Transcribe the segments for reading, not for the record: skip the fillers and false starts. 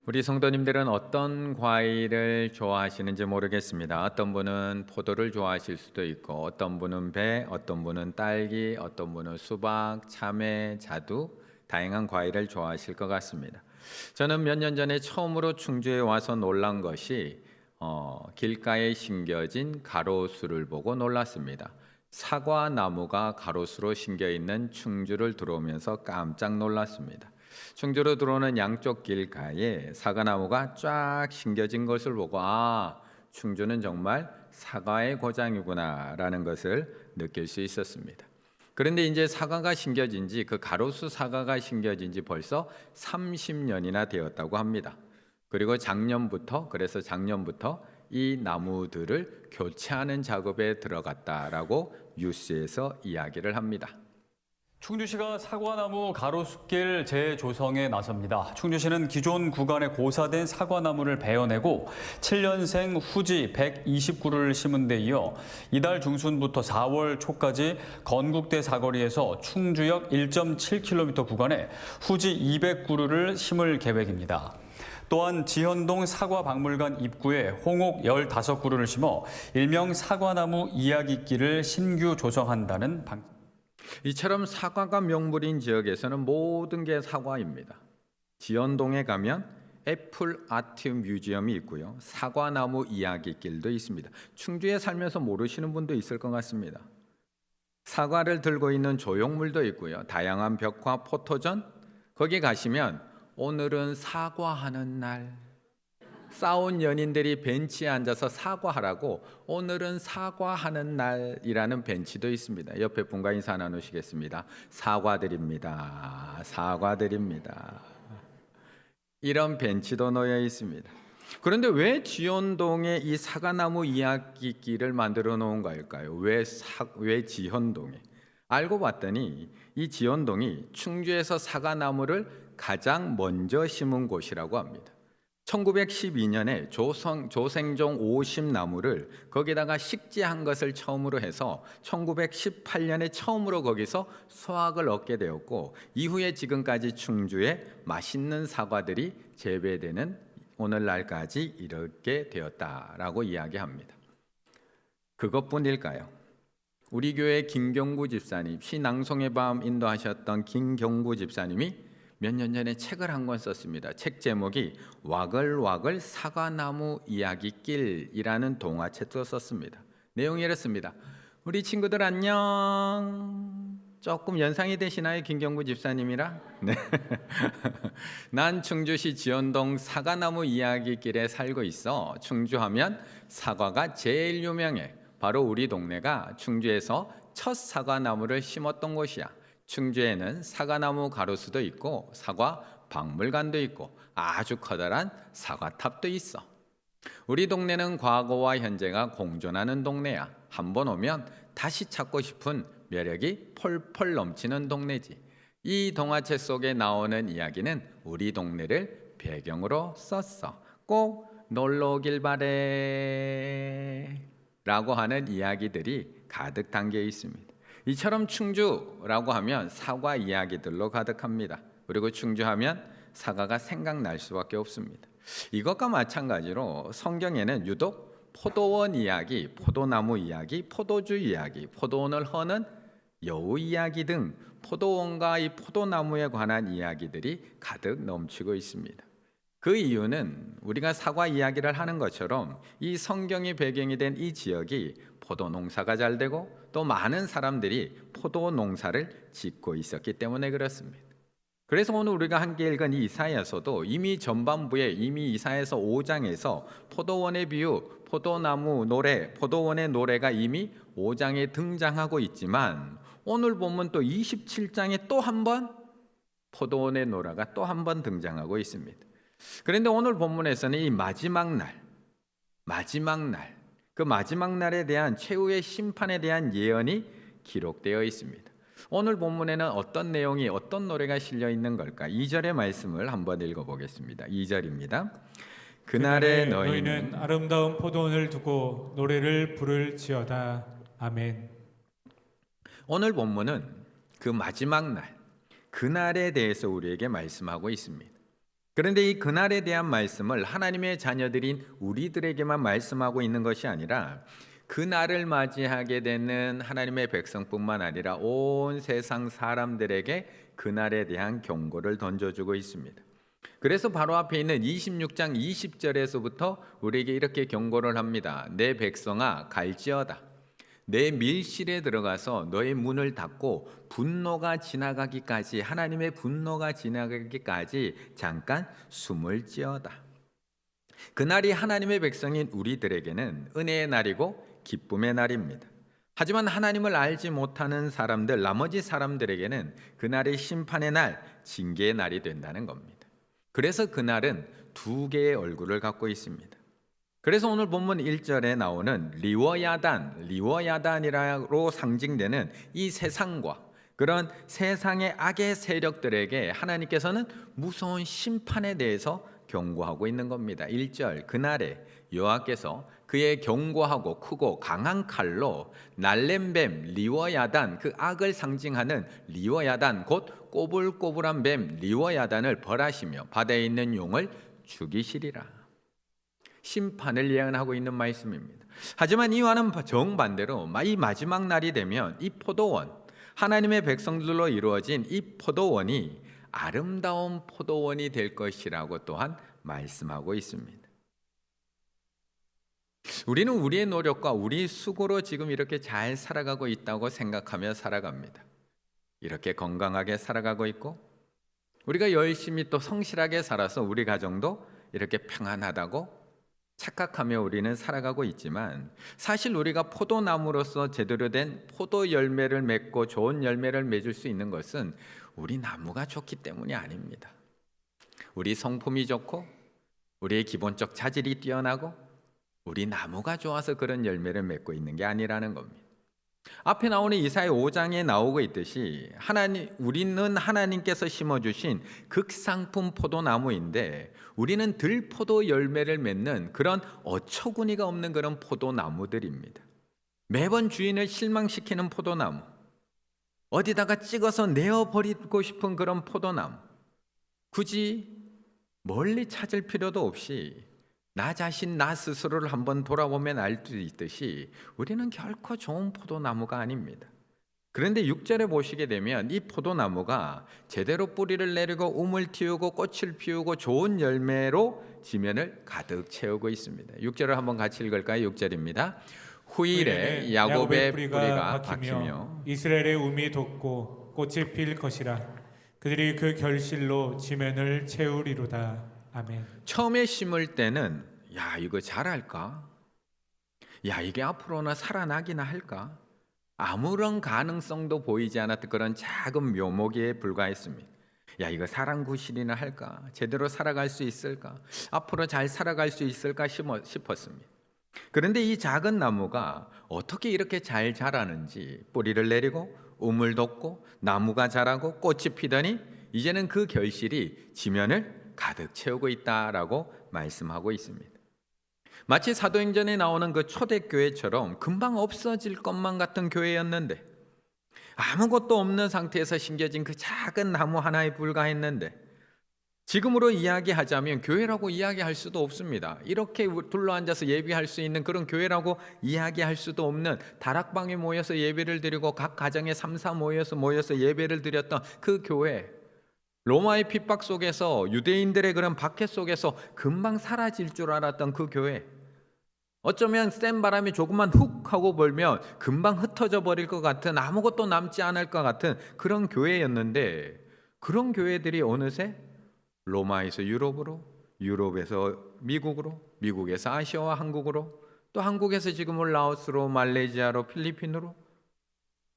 우리 성도님들은 어떤 과일을 좋아하시는지 모르겠습니다. 어떤 분은 포도를 좋아하실 수도 있고, 어떤 분은 배, 어떤 분은 딸기, 어떤 분은 수박, 참외, 자두, 다양한 과일을 좋아하실 것 같습니다. 저는 몇 년 전에 처음으로 충주에 와서 놀란 것이 길가에 심겨진 가로수를 보고 놀랐습니다. 사과 나무가 가로수로 심겨 있는 충주를 들어오면서 깜짝 놀랐습니다. 충주로 들어오는 양쪽 길가에 사과나무가 쫙 심겨진 것을 보고 충주는 정말 사과의 고장이구나라는 것을 느낄 수 있었습니다. 그런데 이제 사과가 심겨진 지 그 가로수 사과가 심겨진 지 벌써 30년이나 되었다고 합니다. 그리고 그래서 작년부터 이 나무들을 교체하는 작업에 들어갔다라고 뉴스에서 이야기를 합니다. 충주시가 사과나무 가로수길 재조성에 나섭니다. 충주시는 기존 구간에 고사된 사과나무를 베어내고 7년생 후지 129그루를 심은 데 이어 이달 중순부터 4월 초까지 건국대 사거리에서 충주역 1.7km 구간에 후지 200그루를 심을 계획입니다. 또한 지현동 사과박물관 입구에 홍옥 15그루를 심어 일명 사과나무 이야기길을 신규 조성한다는 방침. 이처럼 사과가 명물인 지역에서는 모든 게 사과입니다. 지연동에 가면 애플 아트 뮤지엄이 있고요. 사과나무 이야기길도 있습니다. 충주에 살면서 모르시는 분도 있을 것 같습니다. 사과를 들고 있는 조형물도 있고요. 다양한 벽화, 포토전, 거기 가시면 오늘은 사과하는 날, 싸운 연인들이 벤치에 앉아서 사과하라고 오늘은 사과하는 날이라는 벤치도 있습니다. 옆에 분과 인사 나누시겠습니다. 사과드립니다. 사과드립니다. 이런 벤치도 놓여 있습니다. 그런데 왜 지현동에 이 사과나무 이야기길을 만들어 놓은 걸까요? 왜 지현동에? 알고 봤더니 이 지현동이 충주에서 사과나무를 가장 먼저 심은 곳이라고 합니다. 1912년에 조생종 50나무를 거기다가 식재한 것을 처음으로 해서 1918년에 처음으로 거기서 수확을 얻게 되었고, 이후에 지금까지 충주에 맛있는 사과들이 재배되는 오늘날까지 이렇게 되었다라고 이야기합니다. 그것뿐일까요? 우리 교회 김경구 집사님, 시낭송의 밤 인도하셨던 김경구 집사님이 몇 년 전에 책을 한 권 썼습니다. 책 제목이 와글와글 사과나무 이야기길이라는 동화책도 썼습니다. 내용이 이렇습니다. 우리 친구들 안녕. 조금 연상이 되시나요? 김경구 집사님이랑? 네. 난 충주시 지연동 사과나무 이야기길에 살고 있어. 충주하면 사과가 제일 유명해. 바로 우리 동네가 충주에서 첫 사과나무를 심었던 곳이야. 충주에는 사과나무 가로수도 있고 사과 박물관도 있고 아주 커다란 사과탑도 있어. 우리 동네는 과거와 현재가 공존하는 동네야. 한번 오면 다시 찾고 싶은 매력이 펄펄 넘치는 동네지. 이 동화책 속에 나오는 이야기는 우리 동네를 배경으로 썼어. 꼭 놀러 오길 바래 라고 하는 이야기들이 가득 담겨 있습니다. 이처럼 충주라고 하면 사과 이야기들로 가득합니다. 그리고 충주하면 사과가 생각날 수밖에 없습니다. 이것과 마찬가지로 성경에는 유독 포도원 이야기, 포도나무 이야기, 포도주 이야기, 포도원을 허는 여우 이야기 등 포도원과 이 포도나무에 관한 이야기들이 가득 넘치고 있습니다. 그 이유는 우리가 사과 이야기를 하는 것처럼 이 성경이 배경이 된 이 지역이 포도 농사가 잘 되고 또 많은 사람들이 포도 농사를 짓고 있었기 때문에 그렇습니다. 그래서 오늘 우리가 함께 읽은 이 이사야서도 이미 전반부에 이미 이사야서 5장에서 포도원의 비유, 포도나무 노래, 포도원의 노래가 이미 5장에 등장하고 있지만 오늘 보면 또 27장에 또 한 번 포도원의 노래가 또 한 번 등장하고 있습니다. 그런데 오늘 본문에서는 이 마지막 날, 그 마지막 날에 대한 최후의 심판에 대한 예언이 기록되어 있습니다. 오늘 본문에는 어떤 내용이 어떤 노래가 실려 있는 걸까? 2절의 말씀을 한번 읽어보겠습니다. 2절입니다. 그날에 너희는 아름다운 포도원을 두고 노래를 부를지어다. 아멘. 오늘 본문은 그 마지막 날, 그날에 대해서 우리에게 말씀하고 있습니다. 그런데 이 그날에 대한 말씀을 하나님의 자녀들인 우리들에게만 말씀하고 있는 것이 아니라 그날을 맞이하게 되는 하나님의 백성뿐만 아니라 온 세상 사람들에게 그날에 대한 경고를 던져주고 있습니다. 그래서 바로 앞에 있는 26장 20절에서부터 우리에게 이렇게 경고를 합니다. 내 백성아 갈지어다. 내 밀실에 들어가서 너의 문을 닫고 분노가 지나가기까지, 하나님의 분노가 지나가기까지 잠깐 숨을 지어다. 그날이 하나님의 백성인 우리들에게는 은혜의 날이고 기쁨의 날입니다. 하지만 하나님을 알지 못하는 사람들, 나머지 사람들에게는 그날이 심판의 날, 징계의 날이 된다는 겁니다. 그래서 그날은 두 개의 얼굴을 갖고 있습니다. 그래서 오늘 본문 1절에 나오는 리워야단이라고 상징되는 이 세상과 그런 세상의 악의 세력들에게 하나님께서는 무서운 심판에 대해서 경고하고 있는 겁니다. 1절 그날에 여호와께서 그의 견고하고 크고 강한 칼로 날랜 뱀 리워야단, 그 악을 상징하는 리워야단, 곧 꼬불꼬불한 뱀 리워야단을 벌하시며 바다에 있는 용을 죽이시리라. 심판을 예언하고 있는 말씀입니다. 하지만 이와는 정반대로 이 마지막 날이 되면 이 포도원, 하나님의 백성들로 이루어진 이 포도원이 아름다운 포도원이 될 것이라고 또한 말씀하고 있습니다. 우리는 우리의 노력과 우리 수고로 지금 이렇게 잘 살아가고 있다고 생각하며 살아갑니다. 이렇게 건강하게 살아가고 있고 우리가 열심히 또 성실하게 살아서 우리 가정도 이렇게 평안하다고 착각하며 우리는 살아가고 있지만 사실 우리가 포도나무로서 제대로 된 포도 열매를 맺고 좋은 열매를 맺을 수 있는 것은 우리 나무가 좋기 때문이 아닙니다. 우리 성품이 좋고 우리의 기본적 자질이 뛰어나고 우리 나무가 좋아서 그런 열매를 맺고 있는 게 아니라는 겁니다. 앞에 나오는 이사야 5장에 나오고 있듯이 우리는 하나님께서 심어주신 극상품 포도나무인데 우리는 들포도 열매를 맺는 그런 어처구니가 없는 그런 포도나무들입니다. 매번 주인을 실망시키는 포도나무, 어디다가 찍어서 내어버리고 싶은 그런 포도나무, 굳이 멀리 찾을 필요도 없이 나 자신, 나 스스로를 한번 돌아보면 알 수 있듯이 우리는 결코 좋은 포도나무가 아닙니다. 그런데 6절에 보시게 되면 이 포도나무가 제대로 뿌리를 내리고 움을 틔우고 꽃을 피우고 좋은 열매로 지면을 가득 채우고 있습니다. 6절을 한번 같이 읽을까요? 6절입니다. 후일에 야곱의 뿌리가 박히며 이스라엘의 움이 돋고 꽃이 필 것이라. 그들이 그 결실로 지면을 채우리로다. 아멘. 처음에 심을 때는 야 이거 잘할까? 야 이게 앞으로나 살아나기나 할까? 아무런 가능성도 보이지 않았던 그런 작은 묘목에 불과했습니다. 야 이거 사랑구실이나 할까? 제대로 살아갈 수 있을까? 앞으로 잘 살아갈 수 있을까 싶었습니다. 그런데 이 작은 나무가 어떻게 이렇게 잘 자라는지 뿌리를 내리고 우물 돋고 나무가 자라고 꽃이 피더니 이제는 그 결실이 지면을 가득 채우고 있다라고 말씀하고 있습니다. 마치 사도행전에 나오는 그 초대교회처럼 금방 없어질 것만 같은 교회였는데 아무것도 없는 상태에서 심겨진 그 작은 나무 하나에 불과했는데 지금으로 이야기하자면 교회라고 이야기할 수도 없습니다. 이렇게 둘러앉아서 예배할 수 있는 그런 교회라고 이야기할 수도 없는 다락방에 모여서 예배를 드리고 각 가정에 3사 모여서 예배를 드렸던 그 교회, 로마의 핍박 속에서 유대인들의 그런 박해 속에서 금방 사라질 줄 알았던 그 교회, 어쩌면 센 바람이 조금만 훅 하고 불면 금방 흩어져 버릴 것 같은, 아무것도 남지 않을 것 같은 그런 교회였는데 그런 교회들이 어느새 로마에서 유럽으로, 유럽에서 미국으로, 미국에서 아시아와 한국으로, 또 한국에서 지금은 라오스로, 말레이시아로, 필리핀으로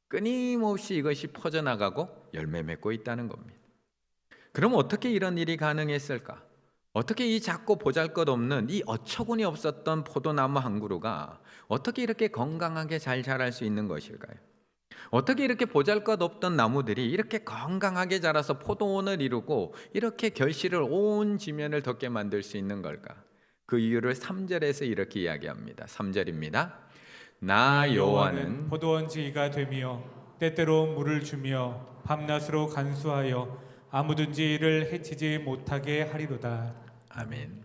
끊임없이 이것이 퍼져나가고 열매 맺고 있다는 겁니다. 그럼 어떻게 이런 일이 가능했을까? 어떻게 이 작고 보잘것없는 이 어처구니 없었던 포도나무 한 그루가 어떻게 이렇게 건강하게 잘 자랄 수 있는 것일까요? 어떻게 이렇게 보잘것없던 나무들이 이렇게 건강하게 자라서 포도원을 이루고 이렇게 결실을 온 지면을 덮게 만들 수 있는 걸까? 그 이유를 3절에서 이렇게 이야기합니다. 3절입니다. 나 여호와는 포도원지기가 되며 때때로 물을 주며 밤낮으로 간수하여 아무든지 이를 해치지 못하게 하리로다. 아멘.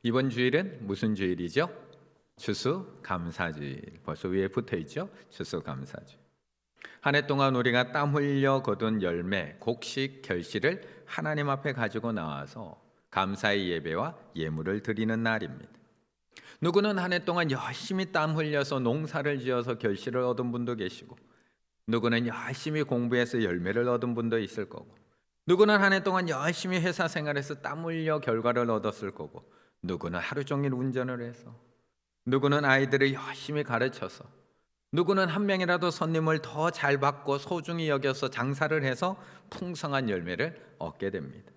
이번 주일은 무슨 주일이죠? 추수감사주일. 벌써 위에 붙어 있죠? 추수감사주일. 한 해 동안 우리가 땀 흘려 거둔 열매, 곡식, 결실을 하나님 앞에 가지고 나와서 감사의 예배와 예물을 드리는 날입니다. 누구는 한 해 동안 열심히 땀 흘려서 농사를 지어서 결실을 얻은 분도 계시고, 누구는 열심히 공부해서 열매를 얻은 분도 있을 거고, 누구는 한 해 동안 열심히 회사 생활에서 땀 흘려 결과를 얻었을 거고, 누구는 하루 종일 운전을 해서, 누구는 아이들을 열심히 가르쳐서, 누구는 한 명이라도 손님을 더 잘 받고 소중히 여겨서 장사를 해서 풍성한 열매를 얻게 됩니다.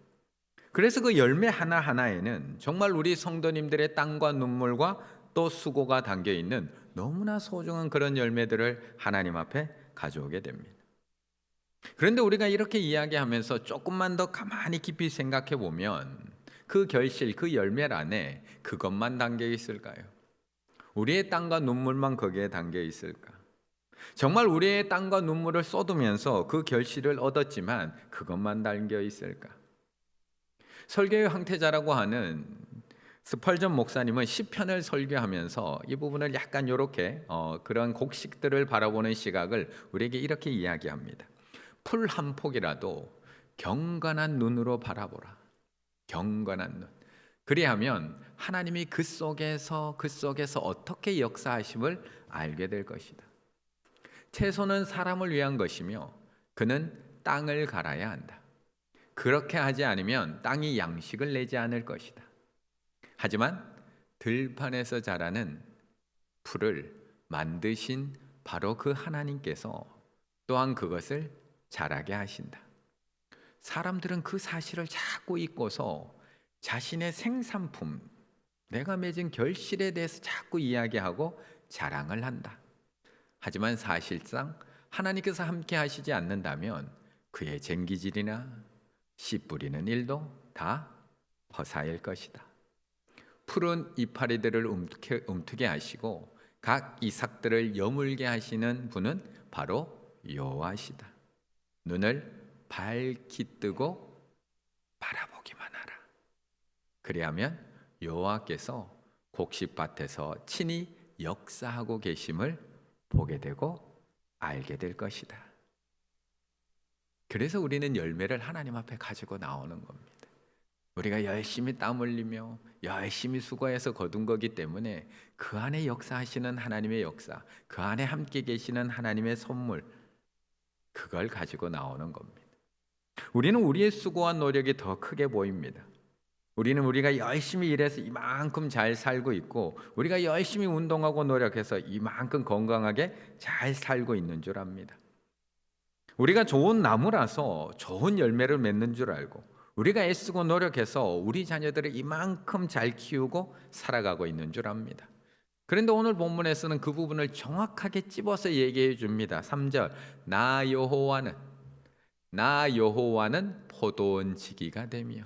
그래서 그 열매 하나하나에는 정말 우리 성도님들의 땀과 눈물과 또 수고가 담겨 있는 너무나 소중한 그런 열매들을 하나님 앞에 가져오게 됩니다. 그런데 우리가 이렇게 이야기하면서 조금만 더 가만히 깊이 생각해 보면 그 결실, 그 열매란에 그것만 담겨 있을까요? 우리의 땀과 눈물만 거기에 담겨 있을까? 정말 우리의 땀과 눈물을 쏟으면서 그 결실을 얻었지만 그것만 담겨 있을까? 설교의 황태자라고 하는 스펄전 목사님은 시편을 설교하면서 이 부분을 약간 이렇게 그런 곡식들을 바라보는 시각을 우리에게 이렇게 이야기합니다. 풀 한 폭이라도 경건한 눈으로 바라보라. 경건한 눈. 그리하면 하나님이 그 속에서 어떻게 역사하심을 알게 될 것이다. 채소는 사람을 위한 것이며 그는 땅을 갈아야 한다. 그렇게 하지 않으면 땅이 양식을 내지 않을 것이다. 하지만 들판에서 자라는 풀을 만드신 바로 그 하나님께서 또한 그것을 자라게 하신다. 사람들은 그 사실을 자꾸 잊고서 자신의 생산품, 내가 맺은 결실에 대해서 자꾸 이야기하고 자랑을 한다. 하지만 사실상 하나님께서 함께 하시지 않는다면 그의 쟁기질이나 씨 뿌리는 일도 다 허사일 것이다. 푸른 이파리들을 움트게 하시고 각 이삭들을 여물게 하시는 분은 바로 여호와시다. 눈을 밝히 뜨고 바라보기만 하라. 그리하면 여호와께서 곡식밭에서 친히 역사하고 계심을 보게 되고 알게 될 것이다. 그래서 우리는 열매를 하나님 앞에 가지고 나오는 겁니다. 우리가 열심히 땀 흘리며 열심히 수고해서 거둔 거기 때문에 그 안에 역사하시는 하나님의 역사, 그 안에 함께 계시는 하나님의 선물, 그걸 가지고 나오는 겁니다. 우리는 우리의 수고와 노력이 더 크게 보입니다. 우리가 열심히 일해서 이만큼 잘 살고 있고, 우리가 열심히 운동하고 노력해서 이만큼 건강하게 잘 살고 있는 줄 압니다. 우리가 좋은 나무라서 좋은 열매를 맺는 줄 알고, 우리가 애쓰고 노력해서 우리 자녀들을 이만큼 잘 키우고 살아가고 있는 줄 압니다. 그런데 오늘 본문에서는 그 부분을 정확하게 찝어서 얘기해 줍니다. 3절, 나 여호와는 포도원 지기가 되며,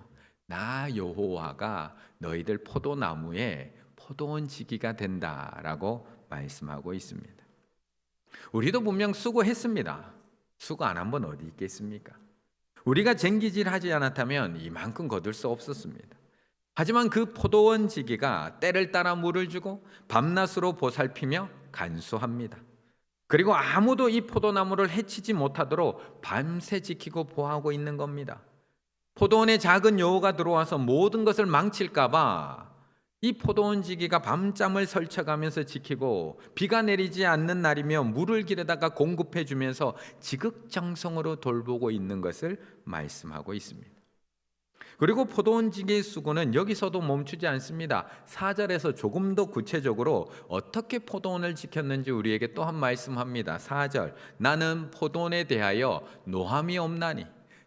나 여호와가 너희들 포도나무에 포도원 지기가 된다라고 말씀하고 있습니다. 우리도 분명 수고했습니다. 수고 안 한 번 어디 있겠습니까? 우리가 쟁기질하지 않았다면 이만큼 거둘 수 없었습니다. 하지만 그 포도원 지기가 때를 따라 물을 주고 밤낮으로 보살피며 간수합니다. 그리고 아무도 이 포도나무를 해치지 못하도록 밤새 지키고 보호하고 있는 겁니다. 포도원에 작은 여우가 들어와서 모든 것을 망칠까 봐 이 포도원 지기가 밤잠을 설쳐가면서 지키고, 비가 내리지 않는 날이며 물을 길에다가 공급해 주면서 지극정성으로 돌보고 있는 것을 말씀하고 있습니다. 그리고 포도원 지기의 수고는 여기서도 멈추지 않습니다. 4절에서 조금 더 구체적으로 어떻게 포도원을 지켰는지 우리에게 또한 말씀합니다. 4절, 나는 포도원에 대하여 노함이 없나니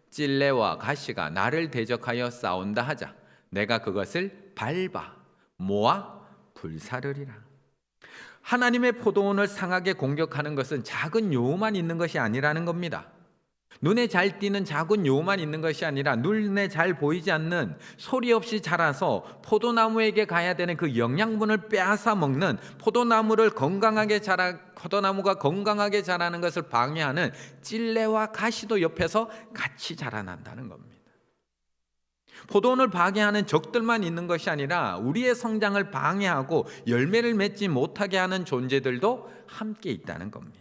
찔레와 가시가 나를 대적하여 싸운다 하자 내가 그것을 밟아 모아 불사르리라. 하나님의 포도원을 상하게 공격하는 것은 작은 여우만 있는 것이 아니라는 겁니다. 눈에 잘 띄는 작은 요만 있는 것이 아니라 눈에 잘 보이지 않는 소리 없이 자라서 포도나무에게 가야 되는 그 영양분을 빼앗아 먹는 포도나무가 건강하게 자라는 것을 방해하는 찔레와 가시도 옆에서 같이 자라난다는 겁니다. 포도원을 방해하는 적들만 있는 것이 아니라 우리의 성장을 방해하고 열매를 맺지 못하게 하는 존재들도 함께 있다는 겁니다.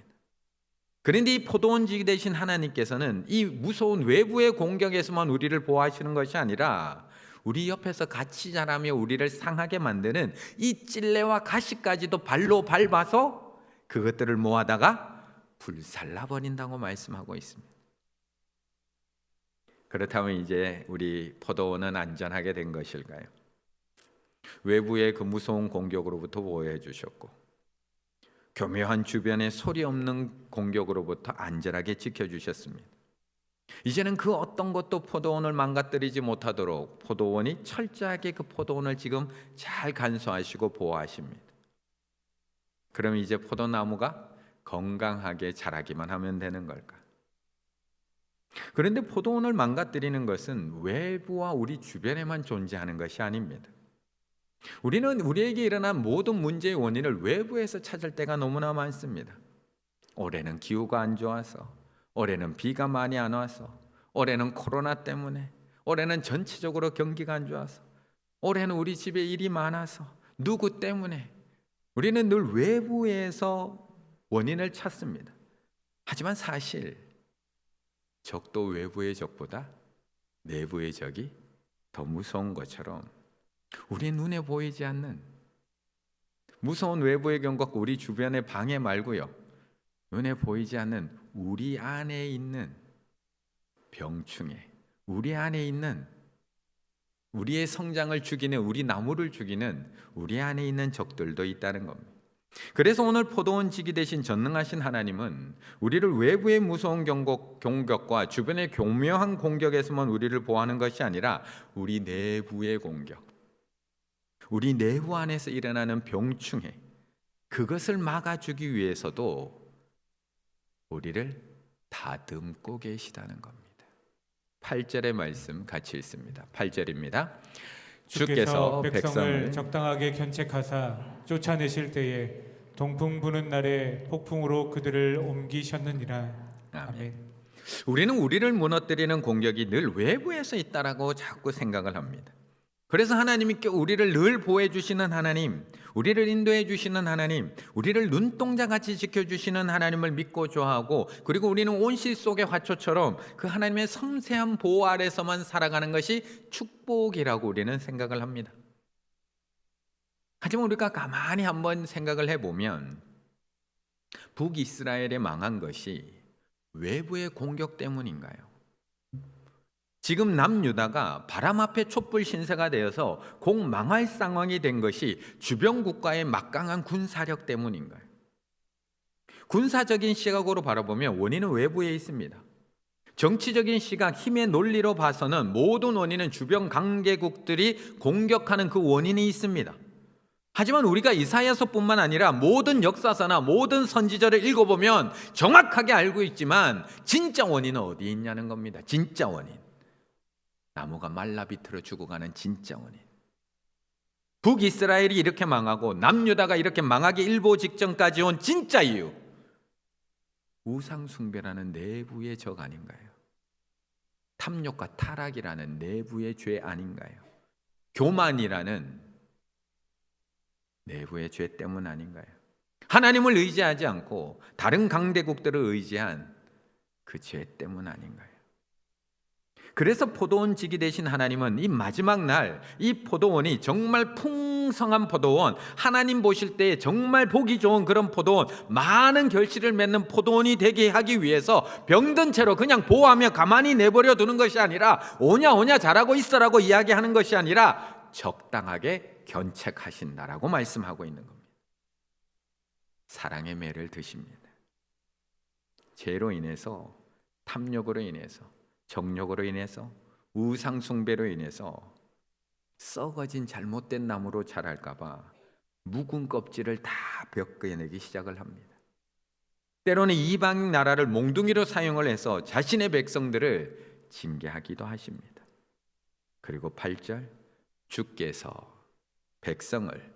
그런데 이 포도원지 되신 하나님께서는 이 무서운 외부의 공격에서만 우리를 보호하시는 것이 아니라 우리 옆에서 같이 자라며 우리를 상하게 만드는 이 찔레와 가시까지도 발로 밟아서 그것들을 모아다가 불살라 버린다고 말씀하고 있습니다. 그렇다면 이제 우리 포도원은 안전하게 된 것일까요? 외부의 그 무서운 공격으로부터 보호해 주셨고 교묘한 주변의 소리 없는 공격으로부터 안전하게 지켜주셨습니다. 이제는 그 어떤 것도 포도원을 망가뜨리지 못하도록 포도원이 철저하게 그 포도원을 지금 잘 간수하시고 보호하십니다. 그럼 이제 포도나무가 건강하게 자라기만 하면 되는 걸까? 그런데 포도원을 망가뜨리는 것은 외부와 우리 주변에만 존재하는 것이 아닙니다. 우리는 우리에게 일어난 모든 문제의 원인을 외부에서 찾을 때가 너무나 많습니다. 올해는 기후가 안 좋아서, 올해는 비가 많이 안 와서, 올해는 코로나 때문에, 올해는 전체적으로 경기가 안 좋아서, 올해는 우리 집에 일이 많아서, 누구 때문에. 우리는 늘 외부에서 원인을 찾습니다. 하지만 사실 적도 외부의 적보다 내부의 적이 더 무서운 것처럼 우리 눈에 보이지 않는 무서운 외부의 경고가 우리 주변의 방해 말고요, 눈에 보이지 않는 우리 안에 있는 병충해, 우리 안에 있는 우리의 성장을 죽이는, 우리 나무를 죽이는 우리 안에 있는 적들도 있다는 겁니다. 그래서 오늘 포도원 지기 대신 전능하신 하나님은 우리를 외부의 무서운 공격과 주변의 교묘한 공격에서만 우리를 보호하는 것이 아니라 우리 내부의 공격, 우리 내부 안에서 일어나는 병충해, 그것을 막아주기 위해서도 우리를 다듬고 계시다는 겁니다. 8절의 말씀 같이 읽습니다. 8절입니다. 주께서 백성을 적당하게 견책하사 쫓아내실 때에 동풍 부는 날에 폭풍으로 그들을 옮기셨느니라. 아멘. 우리는 우리를 무너뜨리는 공격이 늘 외부에서 있다라고 자꾸 생각을 합니다. 그래서 하나님께 우리를 늘 보호해 주시는 하나님, 우리를 인도해 주시는 하나님, 우리를 눈동자같이 지켜주시는 하나님을 믿고 좋아하고, 그리고 우리는 온실 속의 화초처럼 그 하나님의 섬세한 보호 아래서만 살아가는 것이 축복이라고 우리는 생각을 합니다. 하지만 우리가 가만히 한번 생각을 해보면 북이스라엘에 망한 것이 외부의 공격 때문인가요? 지금 남유다가 바람 앞에 촛불 신세가 되어서 곧 망할 상황이 된 것이 주변 국가의 막강한 군사력 때문인가요? 군사적인 시각으로 바라보면 원인은 외부에 있습니다. 정치적인 시각, 힘의 논리로 봐서는 모든 원인은 주변 강대국들이 공격하는 그 원인이 있습니다. 하지만 우리가 이사야서뿐만 아니라 모든 역사서나 모든 선지자를 읽어보면 정확하게 알고 있지만 진짜 원인은 어디에 있냐는 겁니다. 진짜 원인. 나무가 말라 비틀어 죽어가는 진짜 원인. 북이스라엘이 이렇게 망하고 남유다가 이렇게 망하기 일보 직전까지 온 진짜 이유, 우상숭배라는 내부의 적 아닌가요? 탐욕과 타락이라는 내부의 죄 아닌가요? 교만이라는 내부의 죄 때문 아닌가요? 하나님을 의지하지 않고 다른 강대국들을 의지한 그 죄 때문 아닌가요? 그래서 포도원 지기 되신 하나님은 이 마지막 날 이 포도원이 정말 풍성한 포도원, 하나님 보실 때 정말 보기 좋은 그런 포도원, 많은 결실을 맺는 포도원이 되게 하기 위해서 병든 채로 그냥 보호하며 가만히 내버려 두는 것이 아니라 오냐 잘하고 있어라고 이야기하는 것이 아니라 적당하게 견책하신다라고 말씀하고 있는 겁니다. 사랑의 매를 드십니다. 죄로 인해서, 탐욕으로 인해서, 정욕으로 인해서, 우상 숭배로 인해서 썩어진 잘못된 나무로 자랄까 봐 묵은 껍질을 다 벗겨내기 시작을 합니다. 때로는 이방 나라를 몽둥이로 사용을 해서 자신의 백성들을 징계하기도 하십니다. 그리고 8절, 주께서 백성을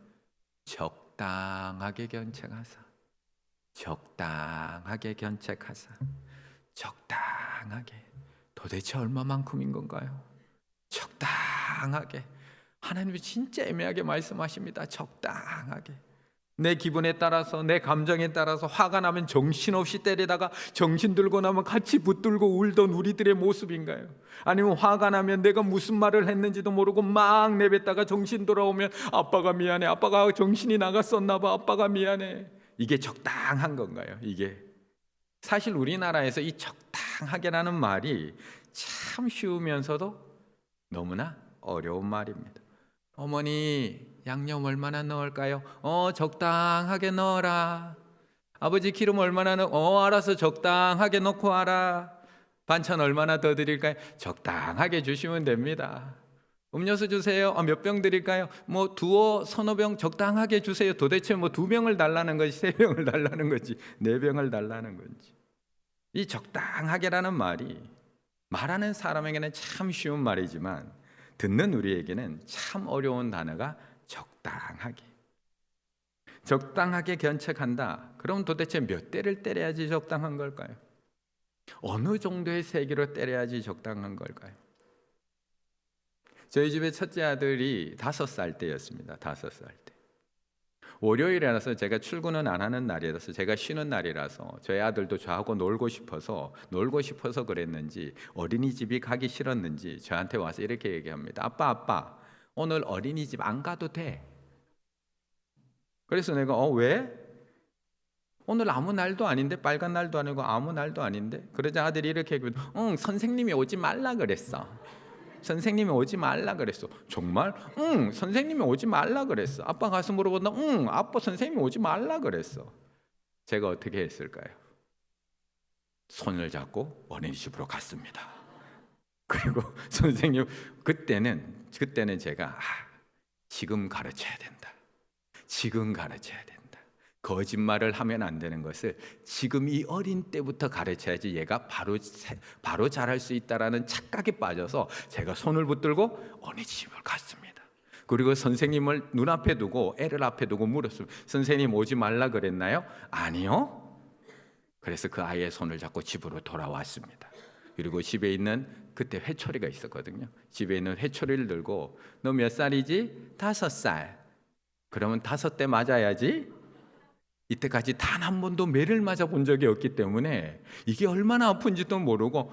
적당하게 견책하사, 적당하게 견책하사, 적당하게. 도대체 얼마만큼인 건가요? 적당하게. 하나님이 진짜 애매하게 말씀하십니다. 적당하게. 내 기분에 따라서, 내 감정에 따라서 화가 나면 정신없이 때리다가 정신 들고 나면 같이 붙들고 울던 우리들의 모습인가요? 아니면 화가 나면 내가 무슨 말을 했는지도 모르고 막 내뱉다가 정신 돌아오면 아빠가 미안해, 아빠가 정신이 나갔었나 봐, 아빠가 미안해. 이게 적당한 건가요? 이게 사실 우리나라에서 이 적당하게라는 말이 참 쉬우면서도 너무나 어려운 말입니다. 어머니, 양념 얼마나 넣을까요? 적당하게 넣어라. 아버지, 기름 얼마나 알아서 적당하게 넣고 와라. 반찬 얼마나 더 드릴까요? 적당하게 주시면 됩니다. 음료수 주세요. 몇 병 드릴까요? 두어 서너 병 적당하게 주세요. 도대체 2병을 달라는 건지 3병을 달라는 건지 4병을 달라는 건지. 이 적당하게라는 말이 말하는 사람에게는 참 쉬운 말이지만 듣는 우리에게는 참 어려운 단어가 적당하게. 적당하게 견책한다. 그럼 도대체 몇 대를 때려야지 적당한 걸까요? 어느 정도의 세기로 때려야지 적당한 걸까요? 저희 집의 첫째 아들이 5살 때였습니다. 5살 때. 월요일이라서 제가 출근은 안 하는 날이라서, 제가 쉬는 날이라서 저희 아들도 저하고 놀고 싶어서 그랬는지, 어린이집이 가기 싫었는지 저한테 와서 이렇게 얘기합니다. 아빠, 오늘 어린이집 안 가도 돼. 그래서 내가 왜? 오늘 아무 날도 아닌데, 빨간 날도 아니고 아무 날도 아닌데. 그러자 아들이 이렇게 얘기해요. 선생님이 오지 말라 그랬어. 선생님이 오지 말라 그랬어. 정말? 선생님이 오지 말라 그랬어. 아빠 가서 물어본다. 아빠 선생님이 오지 말라 그랬어. 제가 어떻게 했을까요? 손을 잡고 어린이집으로 갔습니다. 그리고 선생님, 그때는 제가 지금 가르쳐야 된다. 지금 가르쳐야 된다. 거짓말을 하면 안 되는 것을 지금 이 어린 때부터 가르쳐야지 얘가 바로 잘할 수 있다라는 착각에 빠져서 제가 손을 붙들고 어린이집을 갔습니다. 그리고 선생님을 눈앞에 두고, 애를 앞에 두고 물었습니다. 선생님 오지 말라 그랬나요? 아니요. 그래서 그 아이의 손을 잡고 집으로 돌아왔습니다. 그리고 집에 있는, 그때 회초리가 있었거든요. 집에 있는 회초리를 들고, 너 몇 살이지? 5살. 그러면 5대 맞아야지. 이때까지 단 한 번도 매를 맞아 본 적이 없기 때문에 이게 얼마나 아픈지도 모르고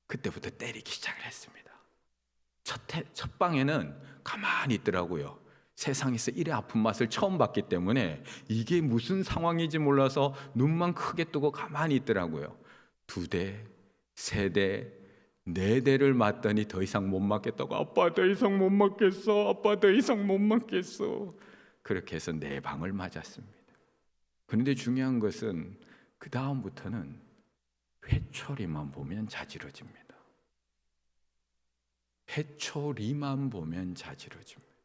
그때부터 때리기 시작을 했습니다. 첫 방에는 가만히 있더라고요. 세상에서 이래 아픈 맛을 처음 봤기 때문에 이게 무슨 상황인지 몰라서 눈만 크게 뜨고 가만히 있더라고요. 2대, 3대, 4대를 맞더니 더 이상 못 맞겠다고. 아빠 더 이상 못 맞겠어. 아빠 더 이상 못 맞겠어. 그렇게 해서 4방을 맞았습니다. 그런데 중요한 것은 그 다음부터는 회초리만 보면 자지러집니다. 회초리만 보면 자지러집니다.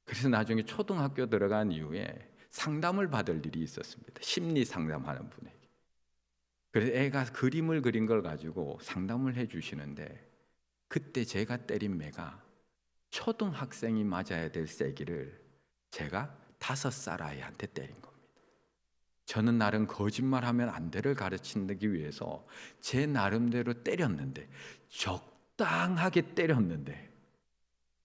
그래서 나중에 초등학교 들어간 이후에 상담을 받을 일이 있었습니다. 심리 상담하는 분에게. 그래서 애가 그림을 그린 걸 가지고 상담을 해주시는데, 그때 제가 때린 매가 초등학생이 맞아야 될 세기를 제가 5살 아이한테 때린 겁니다. 저는 나름 거짓말하면 안 돼를 가르치기 위해서 제 나름대로 때렸는데, 적당하게 때렸는데,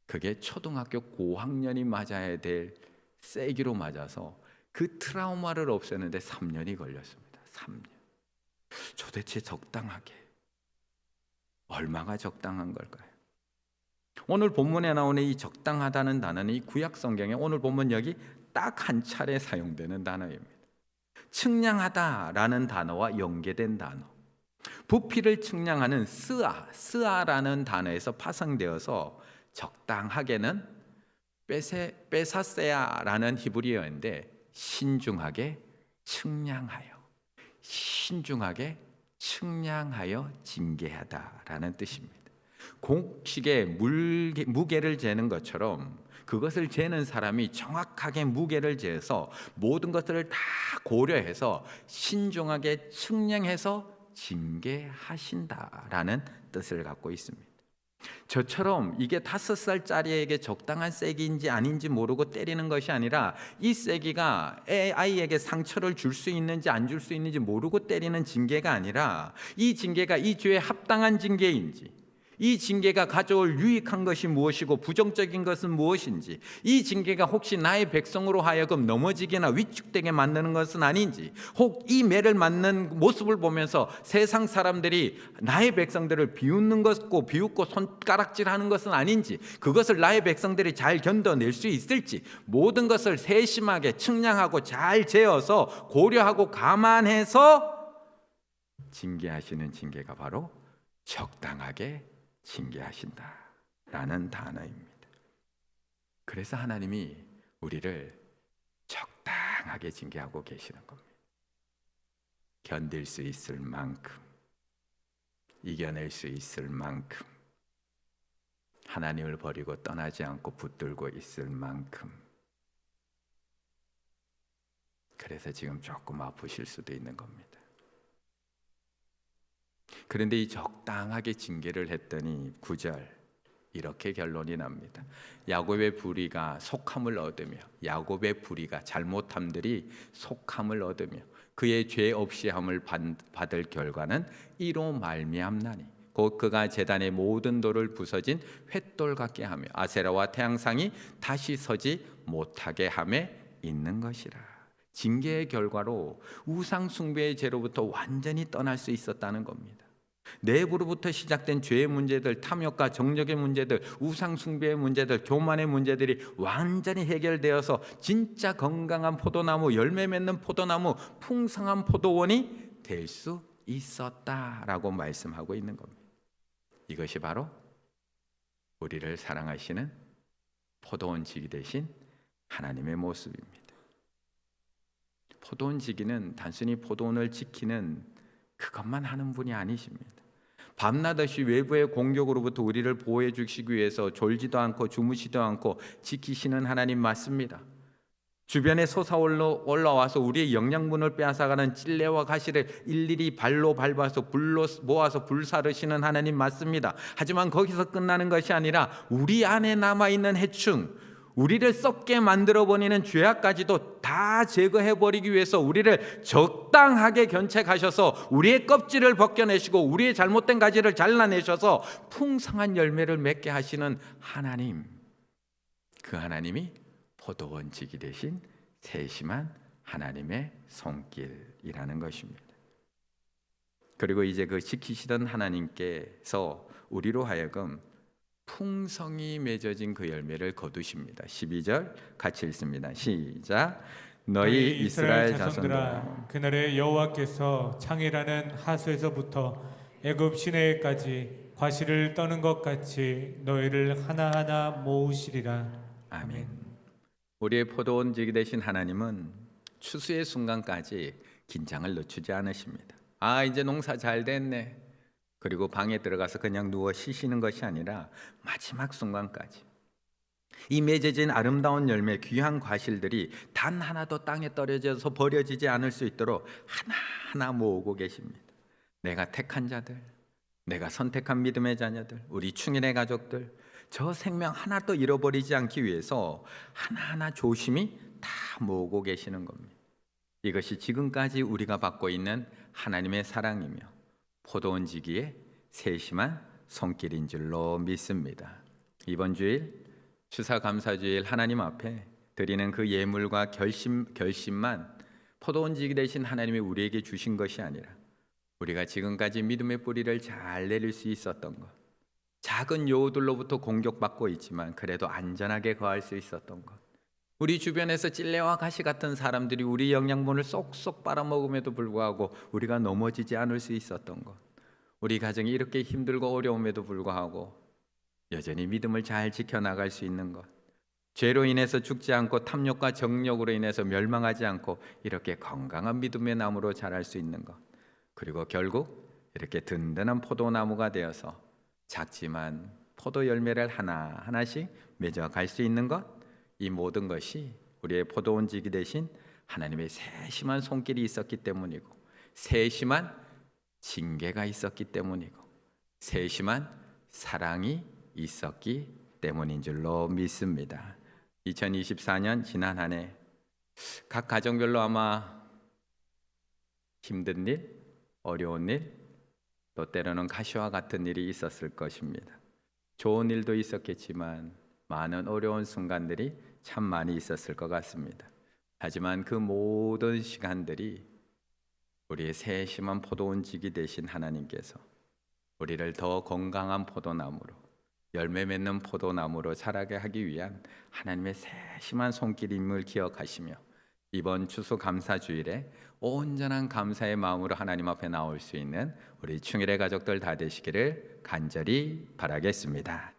그게 초등학교 고학년이 맞아야 될 세기로 맞아서 그 트라우마를 없애는데 3년이 걸렸습니다. 3년. 도대체 적당하게, 얼마가 적당한 걸까요? 오늘 본문에 나오는 이 적당하다는 단어는 이 구약 성경에 오늘 본문 여기 딱 한 차례 사용되는 단어입니다. 측량하다라는 단어와 연계된 단어, 부피를 측량하는 스아라는 단어에서 파생되어서 적당하게는 베사세아라는 히브리어인데, 신중하게 측량하여, 신중하게 측량하여 징계하다라는 뜻입니다. 곡식에 무게를 재는 것처럼 그것을 재는 사람이 정확하게 무게를 재서 모든 것들을 다 고려해서 신중하게 측량해서 징계하신다라는 뜻을 갖고 있습니다. 저처럼 이게 5살짜리에게 적당한 세기인지 아닌지 모르고 때리는 것이 아니라 이 세기가 아이에게 상처를 줄 수 있는지 안 줄 수 있는지 모르고 때리는 징계가 아니라 이 징계가 이 죄에 합당한 징계인지, 이 징계가 가져올 유익한 것이 무엇이고 부정적인 것은 무엇인지, 이 징계가 혹시 나의 백성으로 하여금 넘어지거나 위축되게 만드는 것은 아닌지, 혹 이 매를 맞는 모습을 보면서 세상 사람들이 나의 백성들을 비웃고 손가락질하는 것은 아닌지, 그것을 나의 백성들이 잘 견뎌낼 수 있을지, 모든 것을 세심하게 측량하고 잘 재어서 고려하고 감안해서 징계하시는 징계가 바로 적당하게 징계하신다라는 단어입니다. 그래서 하나님이 우리를 적당하게 징계하고 계시는 겁니다. 견딜 수 있을 만큼, 이겨낼 수 있을 만큼, 하나님을 버리고 떠나지 않고 붙들고 있을 만큼. 그래서 지금 조금 아프실 수도 있는 겁니다. 그런데 이 적당하게 징계를 했더니 9절 이렇게 결론이 납니다. 야곱의 불의가 속함을 얻으며, 야곱의 불의가 잘못함들이 속함을 얻으며 그의 죄 없이 함을 받을 결과는 이로 말미암나니 곧 그가 제단의 모든 돌을 부서진 횃돌 같게 하며 아세라와 태양상이 다시 서지 못하게 함에 있는 것이라. 징계의 결과로 우상 숭배의 죄로부터 완전히 떠날 수 있었다는 겁니다. 내부로부터 시작된 죄의 문제들, 탐욕과 정력의 문제들, 우상 숭배의 문제들, 교만의 문제들이 완전히 해결되어서 진짜 건강한 포도나무, 열매 맺는 포도나무, 풍성한 포도원이 될 수 있었다라고 말씀하고 있는 겁니다. 이것이 바로 우리를 사랑하시는 포도원 지기 되신 하나님의 모습입니다. 포도원 지기는 단순히 포도원을 지키는 그것만 하는 분이 아니십니다. 밤낮 없이 외부의 공격으로부터 우리를 보호해 주시기 위해서 졸지도 않고 주무시도 않고 지키시는 하나님 맞습니다. 주변에 솟아올라 올라와서 우리의 영양분을 빼앗아가는 찔레와 가시를 일일이 발로 밟아서 불로 모아서 불사르시는 하나님 맞습니다. 하지만 거기서 끝나는 것이 아니라 우리 안에 남아있는 해충, 우리를 썩게 만들어버리는 죄악까지도 다 제거해버리기 위해서 우리를 적당하게 견책하셔서 우리의 껍질을 벗겨내시고 우리의 잘못된 가지를 잘라내셔서 풍성한 열매를 맺게 하시는 하나님, 그 하나님이 포도원 지기 대신 세심한 하나님의 손길이라는 것입니다. 그리고 이제 그 지키시던 하나님께서 우리로 하여금 풍성이 맺어진 그 열매를 거두십니다. 12절 같이 읽습니다. 시작. 너희 이스라엘 자손들아, 그날에 여호와께서 창이라는 하수에서부터 애굽 시내에까지 과실을 떠는 것 같이 너희를 하나하나 모으시리라. 아멘. 우리의 포도원 지기 되신 하나님은 추수의 순간까지 긴장을 늦추지 않으십니다. 아, 이제 농사 잘 됐네. 그리고 방에 들어가서 그냥 누워 쉬시는 것이 아니라 마지막 순간까지 이 맺어진 아름다운 열매, 귀한 과실들이 단 하나도 땅에 떨어져서 버려지지 않을 수 있도록 하나하나 모으고 계십니다. 내가 택한 자들, 내가 선택한 믿음의 자녀들, 우리 충인의 가족들, 저 생명 하나도 잃어버리지 않기 위해서 하나하나 조심히 다 모으고 계시는 겁니다. 이것이 지금까지 우리가 받고 있는 하나님의 사랑이며 포도원 지기의 세심한 손길인 줄로 믿습니다. 이번 주일 추사감사주일 하나님 앞에 드리는 그 예물과 결심만 포도원 지기 되신 하나님이 우리에게 주신 것이 아니라 우리가 지금까지 믿음의 뿌리를 잘 내릴 수 있었던 것, 작은 여우들로부터 공격받고 있지만 그래도 안전하게 거할 수 있었던 것, 우리 주변에서 찔레와 가시 같은 사람들이 우리 영양분을 쏙쏙 빨아먹음에도 불구하고 우리가 넘어지지 않을 수 있었던 것, 우리 가정이 이렇게 힘들고 어려움에도 불구하고 여전히 믿음을 잘 지켜나갈 수 있는 것, 죄로 인해서 죽지 않고 탐욕과 정욕으로 인해서 멸망하지 않고 이렇게 건강한 믿음의 나무로 자랄 수 있는 것, 그리고 결국 이렇게 든든한 포도나무가 되어서 작지만 포도 열매를 하나하나씩 맺어갈 수 있는 것, 이 모든 것이 우리의 포도원지기 대신 하나님의 세심한 손길이 있었기 때문이고, 세심한 징계가 있었기 때문이고, 세심한 사랑이 있었기 때문인 줄로 믿습니다. 2024년 지난 한 해 각 가정별로 아마 힘든 일, 어려운 일, 또 때로는 가시와 같은 일이 있었을 것입니다. 좋은 일도 있었겠지만 많은 어려운 순간들이 참 많이 있었을 것 같습니다. 하지만 그 모든 시간들이 우리의 세심한 포도원지기 되신 하나님께서 우리를 더 건강한 포도나무로, 열매 맺는 포도나무로 자라게 하기 위한 하나님의 세심한 손길임을 기억하시며, 이번 추수감사주일에 온전한 감사의 마음으로 하나님 앞에 나올 수 있는 우리 충일의 가족들 다 되시기를 간절히 바라겠습니다.